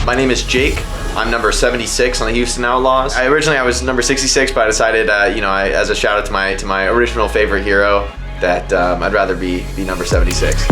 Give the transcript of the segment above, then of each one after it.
My name is Jake. I'm number 76 on the Houston Outlaws. Originally I was number 66, but I decided, as a shout out to my original favorite hero, that I'd rather be number 76.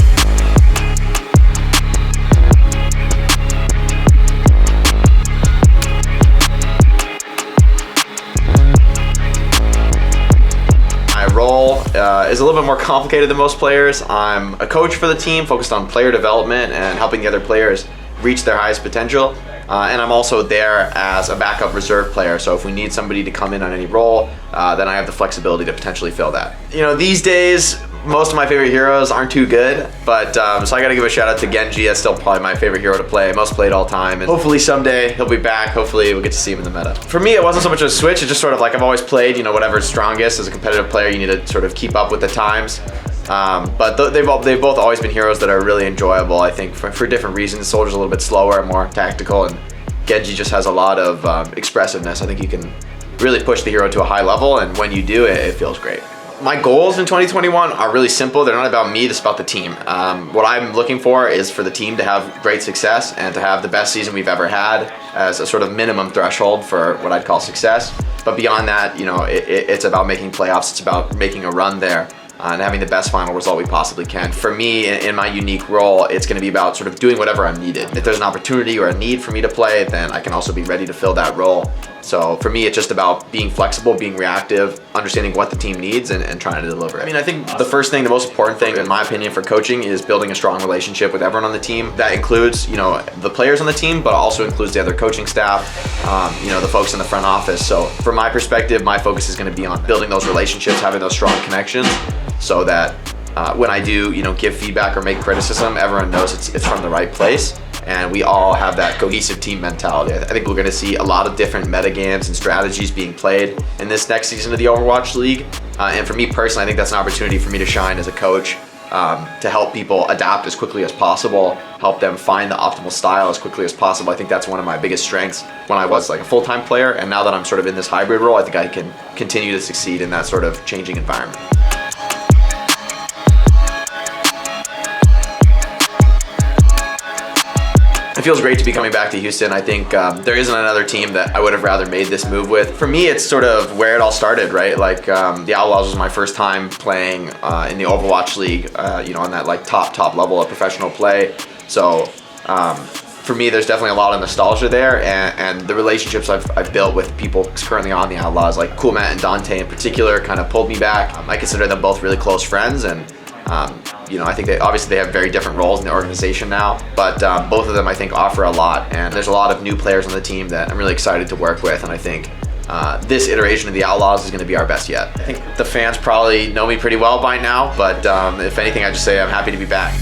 My role is a little bit more complicated than most players. I'm a coach for the team, focused on player development and helping the other players reach their highest potential. And I'm also there as a backup reserve player, so if we need somebody to come in on any role, then I have the flexibility to potentially fill that. These days, most of my favorite heroes aren't too good, but so I gotta give a shout out to Genji. That's still probably my favorite hero to play, most played all time, and hopefully someday he'll be back. Hopefully we'll get to see him in the meta. For me, it wasn't so much a switch, it's just sort of like I've always played, whatever's strongest. As a competitive player, you need to sort of keep up with the times. But they've both always been heroes that are really enjoyable, I think, for different reasons. Soldier's a little bit slower and more tactical, and Genji just has a lot of expressiveness. I think you can really push the hero to a high level, and when you do, it feels great. My goals in 2021 are really simple. They're not about me, it's about the team. What I'm looking for is for the team to have great success and to have the best season we've ever had as a sort of minimum threshold for what I'd call success. But beyond that, it's about making playoffs. It's about making a run there and having the best final result we possibly can. For me, in my unique role, it's gonna be about sort of doing whatever I'm needed. If there's an opportunity or a need for me to play, then I can also be ready to fill that role. So for me, it's just about being flexible, being reactive, understanding what the team needs and trying to deliver it. I think the first thing, the most important thing, in my opinion, for coaching is building a strong relationship with everyone on the team. That includes, the players on the team, but also includes the other coaching staff, the folks in the front office. So from my perspective, my focus is gonna be on building those relationships, having those strong connections, so that when I do, give feedback or make criticism, everyone knows it's from the right place. And we all have that cohesive team mentality. I think we're gonna see a lot of different meta games and strategies being played in this next season of the Overwatch League. And for me personally, I think that's an opportunity for me to shine as a coach, to help people adapt as quickly as possible, help them find the optimal style as quickly as possible. I think that's one of my biggest strengths when I was like a full-time player. And now that I'm sort of in this hybrid role, I think I can continue to succeed in that sort of changing environment. It feels great to be coming back to Houston. I think there isn't another team that I would have rather made this move with. For me, it's sort of where it all started, right? Like the Outlaws was my first time playing in the Overwatch League, on that like top level of professional play. So for me, there's definitely a lot of nostalgia there, and the relationships I've built with people currently on the Outlaws, like Cool Matt and Dante in particular, kind of pulled me back. I consider them both really close friends, and I think they have very different roles in the organization now, but both of them I think offer a lot, and there's a lot of new players on the team that I'm really excited to work with, and I think this iteration of the Outlaws is going to be our best yet. I think the fans probably know me pretty well by now, but if anything, I just say I'm happy to be back.